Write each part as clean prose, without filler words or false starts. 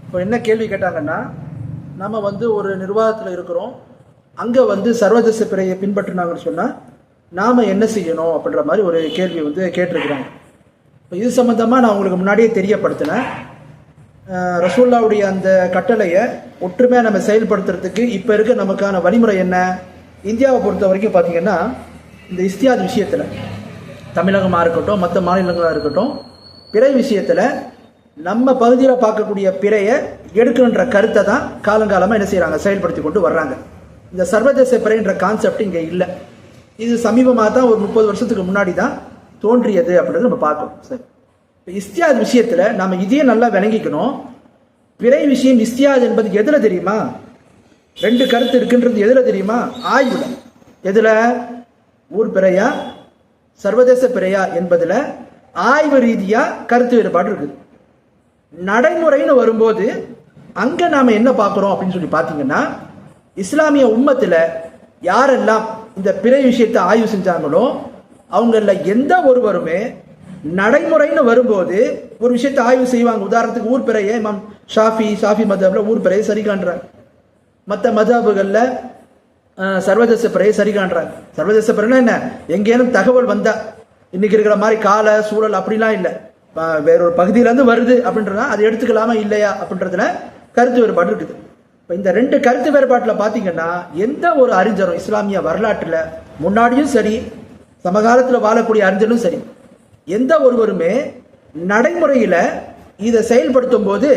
இப்போ என்ன கேள்வி கேட்டாங்கன்னா, நம்ம ஒரு நிர்வாகத்தில் இருக்கிறோம், அங்கே சர்வதேச பிறையை பின்பற்றினாங்கன்னு சொன்னால் நாம் என்ன செய்யணும் அப்படின்ற மாதிரி ஒரு கேள்வி கேட்டிருக்கிறாங்க. இப்போ இது சம்மந்தமாக நான் உங்களுக்கு முன்னாடியே தெரியப்படுத்தினேன். ரசூல்லாவுடைய அந்த கட்டளையை ஒற்றுமையாக நம்ம செயல்படுத்துறதுக்கு இப்போ இருக்க நமக்கான வழிமுறை என்ன? இந்தியாவை பொறுத்த வரைக்கும் பார்த்திங்கன்னா, இந்த இஸ்தியாத் விஷயத்தில் தமிழகமாக இருக்கட்டும், மற்ற மாநிலங்களாக இருக்கட்டும், பிறை விஷயத்தில் நம்ம பகுதியில் பார்க்கக்கூடிய பிறையை எடுக்கணுன்ற கருத்தை தான் காலங்காலமாக என்ன செய்கிறாங்க, செயல்படுத்தி கொண்டு வர்றாங்க. இந்த சர்வதேச பிறைன்ற கான்செப்ட் இங்கே இல்லை. இது சமீபமாக தான் ஒரு 30 வருஷத்துக்கு முன்னாடி தான் தோன்றியது அப்படின்றது நம்ம பார்க்கணும். சரி, இப்போ இஸ்தியாத் விஷயத்தில் நம்ம இதையே நல்லா விளங்கிக்கணும். பிறை விஷயம் இஸ்தியாத் என்பது எதில் தெரியுமா? 2 கருத்து இருக்குன்றது எதில் தெரியுமா? ஆய்வுல. எதில்? ஊர் பிறையா சர்வதேச பிறையா என்பதில் ஆய்வு ரீதியாக கருத்து வேறுபாடு இருக்குது. நடைமுறைன்னு வரும்போது அங்கே நாம் என்ன பார்க்குறோம் அப்படின்னு சொல்லி பார்த்தீங்கன்னா, இஸ்லாமிய உம்மத்தில் யாரெல்லாம் இந்த பிறை விஷயத்தை ஆய்வு செஞ்சாங்களோ அவங்களில் எந்த ஒருவருமே நடைமுறைன்னு வரும்போது ஒரு விஷயத்தை ஆய்வு செய்வாங்க. உதாரணத்துக்கு ஊர் பிறையை இமாம் ஷாஃபி மதபில் ஊர் பிறையை சரி காண்றாங்க. மற்ற மதபுகளில் சர்வதேச பிறையை சரி காண்றாங்க. சர்வதேச பிறைனா என்ன? எங்கேனும் தகவல் வந்தா, இன்னைக்கு இருக்கிற மாதிரி கால சூழல் அப்படிலாம் இல்லை, வேறொரு பகுதியிலேருந்து வருது அப்படின்றதா அதை எடுத்துக்கலாமா இல்லையா அப்படின்றதுல கருத்து வேறுபாடு இருக்குது. இப்போ இந்த 2 கருத்து வேறுபாட்டில் பார்த்தீங்கன்னா, எந்த ஒரு அறிஞரும் இஸ்லாமிய வரலாற்றில் முன்னாடியும் சரி, சமகாலத்தில் வாழக்கூடிய அறிஞரும் சரி, எந்த ஒருவருமே நடைமுறையில் இதை செயல்படுத்தும் போது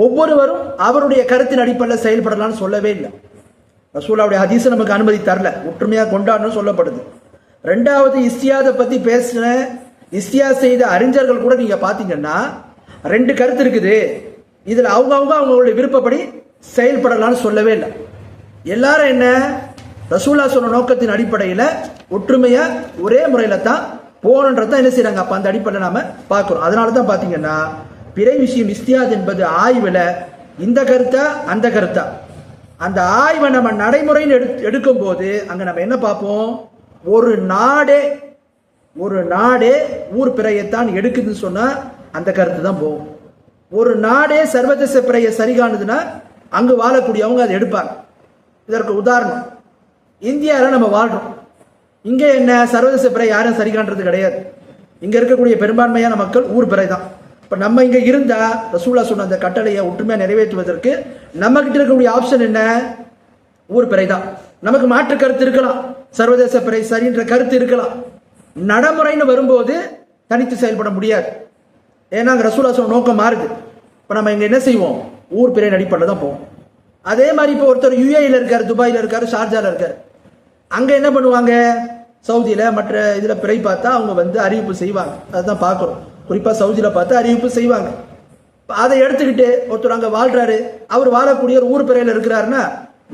ஒவ்வொருவரும் அவருடைய கருத்தின் அடிப்படையில் செயல்படலாம்னு சொல்லவே இல்லை. ரசூலுல்லாஹ்வுடைய ஹதீஸ் நமக்கு அனுமதி தரல, ஒற்றுமையாக கொண்டாடணும் சொல்லப்படுது. 2வது, இஸ்தியாதை பற்றி பேசின இஸ்தியா செய்த அறிஞர்கள் கூட நீங்கள் பார்த்தீங்கன்னா 2 கருத்து இருக்குது, இதில் அவங்களுடைய விருப்பப்படி செயல்படலாம்னு சொல்லவே இல்லை. எல்லாரும் என்ன, ரசூலுல்லாஹ் சொன்ன நோக்கத்தின் அடிப்படையில் ஒற்றுமையாக ஒரே முறையில் தான் போகணுன்றதான் என்ன செய்கிறாங்க. அப்போ அந்த அடிப்படையில் நாம் பார்க்குறோம். அதனால தான் பார்த்தீங்கன்னா பிறை விஷயம் இஸ்தியாத் என்பது ஆய்வில் இந்த கருத்தா அந்த கருத்தா, அந்த ஆய்வை நம்ம நடைமுறைன்னு எடுக்கும் போது அங்கே நம்ம என்ன பார்ப்போம், ஒரு நாடே ஊர் பிறையைத்தான் எடுக்குதுன்னு சொன்னால் அந்த கருத்து தான் போகும். ஒரு நாடே சர்வதேச பிறையை சரி காணுதுன்னா அங்கு வாழக்கூடியவங்க அதை எடுப்பாங்க. இதற்கு உதாரணம், இந்தியாவில் நம்ம வாழ்கிறோம். இங்கே என்ன, சர்வதேச பிறை யாரும் சரி காண்றது கிடையாது. இங்கே இருக்கக்கூடிய பெரும்பான்மையான மக்கள் ஊர் பிறை தான். இப்போ நம்ம இங்கே இருந்தால் ரசூலுல்லாஹ் சொன்ன அந்த கட்டளையை ஒற்றுமையாக நிறைவேற்றுவதற்கு நம்ம கிட்ட இருக்கக்கூடிய ஆப்ஷன் என்ன? ஊர் பிறை தான். நமக்கு மாற்று கருத்து இருக்கலாம், சர்வதேச பிறை சரின்ற கருத்து இருக்கலாம். நடைமுறைன்னு வரும்போது தனித்து செயல்பட முடியாது. ஏன்னா அங்கே ரசூலுல்லாஹ் சொன்ன நோக்கம் மாறுது. இப்போ நம்ம இங்கே என்ன செய்வோம், ஊர் பிறை அடிப்படையில் தான் போவோம். அதே மாதிரி இப்போ ஒருத்தர் யுஏஇல இருக்காரு, துபாயில் இருக்காரு, ஷார்ஜாவில் இருக்காரு, அங்கே என்ன பண்ணுவாங்க, சவுதியில் மற்ற இதில் பிறை பார்த்தா அவங்க அறிவிப்பு செய்வாங்க. அதுதான் பார்க்குறோம். குறிப்பாக சவுதியில் பார்த்து அறிவிப்பு செய்வாங்க. அதை எடுத்துக்கிட்டு ஒருத்தர் அங்கே வாழ்கிறாரு, அவர் வாழக்கூடிய ஒரு ஊர் பிறையில் இருக்கிறாருன்னா,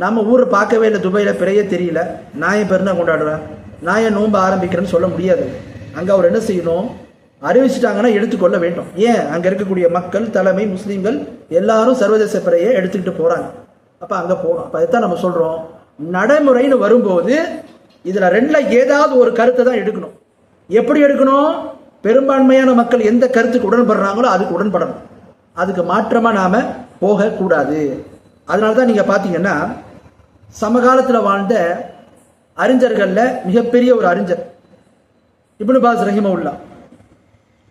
நம்ம ஊரை பார்க்கவே இல்லை, துபாயில் பிறையே தெரியல, நான் என் பெருனா கொண்டாடுறேன், நான் என் நோன்பு ஆரம்பிக்கிறேன்னு சொல்ல முடியாது. அங்கே அவர் என்ன செய்யணும், அறிவிச்சிட்டாங்கன்னா எடுத்துக்கொள்ள வேண்டும். ஏன், அங்கே இருக்கக்கூடிய மக்கள், தலைமை, முஸ்லீம்கள் எல்லாரும் சர்வதேச பிறையை எடுத்துக்கிட்டு போகிறாங்க. அப்போ அங்கே போகணும். அப்போ அதைத்தான் நம்ம சொல்கிறோம், நடைமுறைன்னு வரும்போது இதில் 2ல் ஏதாவது ஒரு கருத்தை தான் எடுக்கணும். எப்படி எடுக்கணும்? பெரும்பான்மையான மக்கள் எந்த கருத்துக்கு உடன்படுறாங்களோ அதுக்கு உடன்படணும். அதுக்கு மாற்றமாக நாம் போகக்கூடாது. அதனால தான் நீங்கள் பார்த்தீங்கன்னா, சமகாலத்தில் வாழ்ந்த அறிஞர்களில் மிகப்பெரிய ஒரு அறிஞர் இப்னு பாஸ் ரஹிமஹுல்லாஹ்,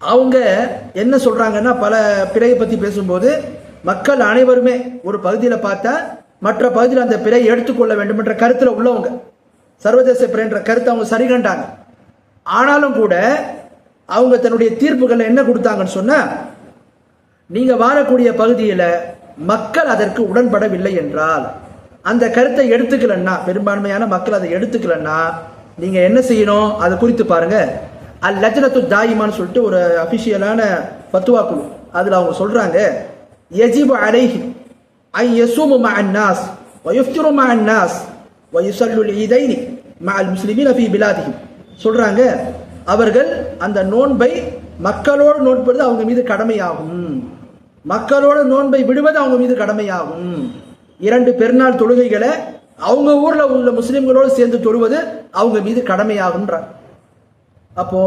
அவங்க என்ன சொல்கிறாங்கன்னா, பல பிறையை பற்றி பேசும்போது மக்கள் அனைவருமே ஒரு பகுதியில் பார்த்தா மற்ற பகுதியில் அந்த பிறையை எடுத்துக்கொள்ள வேண்டும் என்ற கருத்தில் உள்ளவங்க, சர்வதேச பிறைன்ற கருத்தை அவங்க சரி கண்டாங்க. ஆனாலும் கூட அவங்க தன்னுடைய தீர்ப்புகள் என்ன கொடுத்தாங்கன்னு சொன்னால், நீங்கள் வாழக்கூடிய பகுதியில் மக்கள் அதற்கு உடன்படவில்லை என்றால், அந்த கருத்தை எடுத்துக்கலன்னா, பெரும்பான்மையான மக்கள் அதை எடுத்துக்கலன்னா நீங்கள் என்ன செய்யணும், அதை குறித்து பாருங்க. அல் லஜ்னத்து தாயிமான்னு சொல்லிட்டு ஒரு அபிஷியலான ஃபத்வா குழு, அதில் அவங்க சொல்கிறாங்க, யஜிபு அலைஹி ஐ யஸூமு மஅன் நாஸ் வ யுஃப்திரு மஅன் நாஸ் வ யுஸல்லுல் ஈதைனி மஅல் முஸ்லிமீன ஃபீ பிலாதிஹிம். சொல்கிறாங்க, அவர்கள் அந்த நோன்பை மக்களோடு நோன்பது அவங்க மீது கடமையாகும், மக்களோட நோன்பை விடுவது அவங்க மீது கடமையாகும், 2 பெருநாள் தொழுகைகளை அவங்க ஊரில் உள்ள முஸ்லிம்களோடு சேர்ந்து தொழுவது அவங்க மீது கடமையாகுன்றார். அப்போ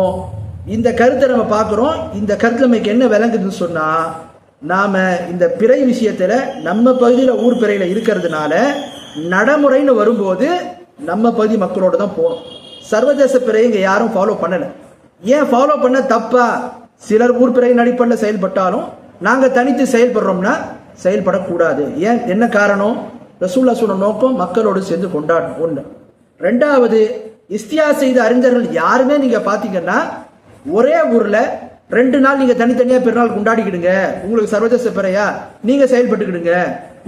இந்த கருத்தை நம்ம பார்க்குறோம். இந்த கருத்து நமக்கு என்ன விளங்குதுன்னு சொன்னால், நாம இந்த பிறை விஷயத்துல நம்ம பகுதியில் ஊர் பிறையில இருக்கிறதுனால நடைமுறைன்னு வரும்போது நம்ம பகுதி மக்களோட தான் போகணும். சர்வதேச பிறை இங்க யாரும் ஃபாலோ பண்ணல. ஏன் ஃபாலோ பண்ண தப்பா? சிலர் ஊர் பிறையின் அடிப்படையில் செயல்பட்டாலும் நாங்க தனித்து செயல்படுறோம்னா செயல்படக்கூடாது. ஏன், என்ன காரணம்? ரசூலுல்லாஹ் சொன்ன நோக்கம் மக்களோடு சேர்ந்து கொண்டாடணும். ஒண்ணு. ரெண்டாவது, இஸ்தியா செய்த அறிஞர்கள் யாருமே நீங்க பாத்தீங்கன்னா ஒரே ஊர்ல 2 நாள் நீங்க தனித்தனியா பெருநாள் கொண்டாடிக்கிடுங்க, உங்களுக்கு சர்வதேச பிறையா நீங்க செயல்பட்டுக்கிடுங்க,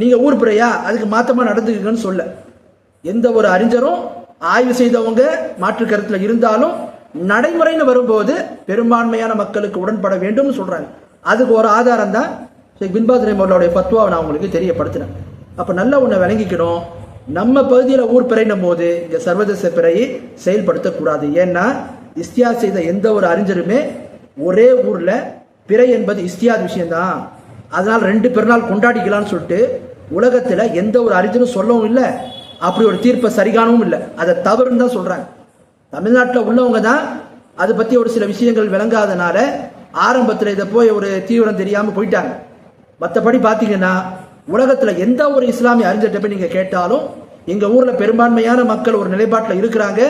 நீங்க ஊர் பிறையா அதுக்கு மாத்தமா நடந்துக்குங்கன்னு சொல்ல எந்த ஒரு அறிஞரும், ஆய்வு செய்தவங்க மாற்று கருத்துல இருந்தாலும் நடைமுறைன்னு வரும்போது பெரும்பான்மையான மக்களுக்கு உடன்பட வேண்டும் சொல்றாங்க. அதுக்கு ஒரு ஆதாரம் தான் ஷேக் பின் பாஸ் ரஹ்மத்துல்லாஹி ஃபத்வாவை நான் உங்களுக்கு தெரியப்படுத்தினேன். அப்ப நல்ல ஒண்ணை விளங்கிக்கணும், நம்ம பகுதியில் ஊர் பிறைனும் போது இங்க சர்வதேச பிறையை செயல்படுத்தக்கூடாது. ஏன்னா இஸ்தியா செய்த எந்த ஒரு அறிஞருமே ஒரே ஊர்ல பிறை என்பது இஸ்தியாத் விஷயம்தான், அதனால 2 பெருநாள் கொண்டாடிக்கலாம்னு சொல்லிட்டு உலகத்துல எந்த ஒரு அறிஞரும் சொல்லவும் இல்லை, அப்படி ஒரு தீர்ப்பை சரிகானவும் இல்லை. அதை தவறுன்னு தான் சொல்றாங்க. தமிழ்நாட்டில் உள்ளவங்க தான் அதை பத்தி ஒரு சில விஷயங்கள் விளங்காதனால ஆரம்பத்தில் இதை போய் ஒரு தீவிரம் தெரியாம போயிட்டாங்க. மற்றபடி பாத்தீங்கன்னா உலகத்துல எந்த ஒரு இஸ்லாமிய அறிஞர்கிட்ட போய் நீங்க கேட்டாலும் எங்க ஊர்ல பெரும்பான்மையான மக்கள் ஒரு நிலைப்பாட்டில் இருக்கிறாங்க,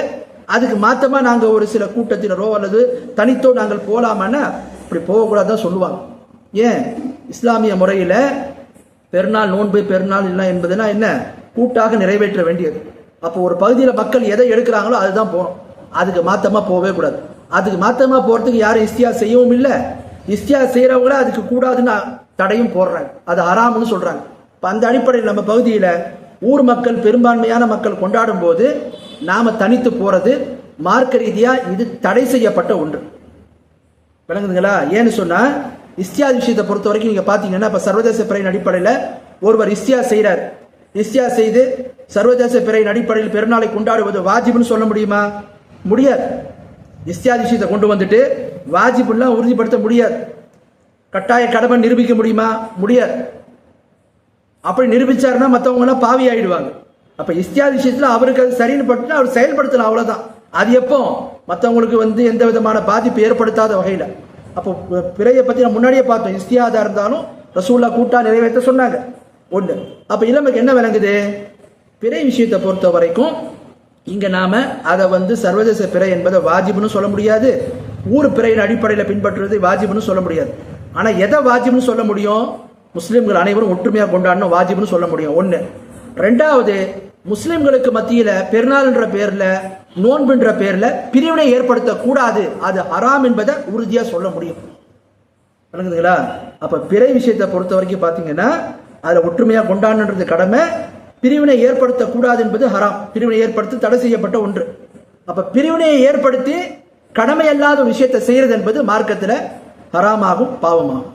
அதுக்கு மாத்தமா நாங்க ஒரு சில கூட்டத்தினரோ அல்லது தனித்தோ நாங்கள் போலாமான்னா இப்படி போகக்கூடாதான் சொல்லுவாங்க. ஏன், இஸ்லாமிய முறையில பெருநாள் நோன்பு பெருநாள் இல்லை என்பதுனா என்ன, கூட்டாக நிறைவேற்ற வேண்டியது. அப்போ ஒரு பகுதியில் மக்கள் எதை எடுக்கிறாங்களோ அதுதான் போகணும், அதுக்கு மாத்தமா போகவே கூடாது. அதுக்கு மாத்தமா போறதுக்கு யாரும் இஸ்தியா செய்யவும் இல்லை, இஸ்தியா செய்யறவங்கள அதுக்கு கூடாதுன்னு தடையும் போடுறாங்க, அது ஹராம்னு சொல்றாங்க. அந்த அடிப்படையில் நம்ம பகுதியில ஊர் மக்கள் பெரும்பான்மையான மக்கள் கொண்டாடும் போது நாம தனித்து போறது மார்க்க ரீதியா இது தடை செய்யப்பட்ட ஒன்று. விளங்குதுங்களா? ஏன்னு சொன்னா இஸ்தியா விஷயத்தை பொறுத்த வரைக்கும் நீங்க பாத்தீங்கன்னா இப்ப சர்வதேச பிறையின் அடிப்படையில் ஒருவர் இஸ்தியா செய்யறார், இஸ்தியா செய்து சர்வதேச பிறையின் அடிப்படையில் பெருநாளை கொண்டாடுவது வாஜிப்னு சொல்ல முடியுமா? முடியாது. இஸ்தியா விஷயத்தை கொண்டு வந்துட்டு வாஜிப்லாம் உறுதிப்படுத்த முடியாது. கட்டாய கடமை நிரூபிக்க முடியுமா? முடியாது. அப்படி நிரூபிச்சாருன்னா மற்றவங்க எல்லாம் பாவி ஆயிடுவாங்க. அப்ப இஸ்தியா விஷயத்துல அவருக்கு அது சரின்னு பட்டு அவர் செயல்படுத்தலாம், அவ்வளவுதான். அது எப்போ மற்றவங்களுக்கு எந்த விதமான பாதிப்பு ஏற்படுத்தாத வகையில. அப்போ பிறையை பத்தி நான் முன்னாடியே பார்த்தோம், இஸ்தியாதா இருந்தாலும் ரசூலுல்லாஹ் கூட்டா நிறைவேற்ற சொன்னாங்க. ஒண்ணு. அப்ப இளமைக்கு என்ன விளங்குது? பிறை விஷயத்தை பொறுத்த வரைக்கும் இங்க நாம அதை சர்வதேச பிறை என்பதை வாஜிப்னு சொல்ல முடியாது, ஊர் பிறையின் அடிப்படையில் பின்பற்றுவது வாஜிப்னு சொல்ல முடியாது. ஆனா எதை வாஜிப்னு சொல்ல முடியும்? முஸ்லிம்கள் அனைவரும் ஒற்றுமையா கொண்டாடணும் வாஜிப்னு சொல்ல முடியும். ஒண்ணு. ரெண்டாவது, முஸ்லிம்களுக்கு மத்தியில பெருநாள் என்ற பேர்ல நோன்புன்ற பேர்ல பிரிவினை ஏற்படுத்த கூடாது, அது ஹராம் என்பதை உறுதியா சொல்ல முடியும். விளங்குதுங்களா? அப்ப பிறை விஷயத்தை பொறுத்த வரைக்கும் பாத்தீங்கன்னா அதுல ஒற்றுமையா கொண்டாடுன்றது கடமை, பிரிவினை ஏற்படுத்த கூடாது என்பது ஹராம், பிரிவினை ஏற்படுத்தி தடை செய்யப்பட்ட ஒன்று. அப்ப பிரிவினையை ஏற்படுத்தி கடமை அல்லாத விஷயத்தை செய்யறது என்பது மார்க்கத்துல ஹராமாகும், பாவமாகும்.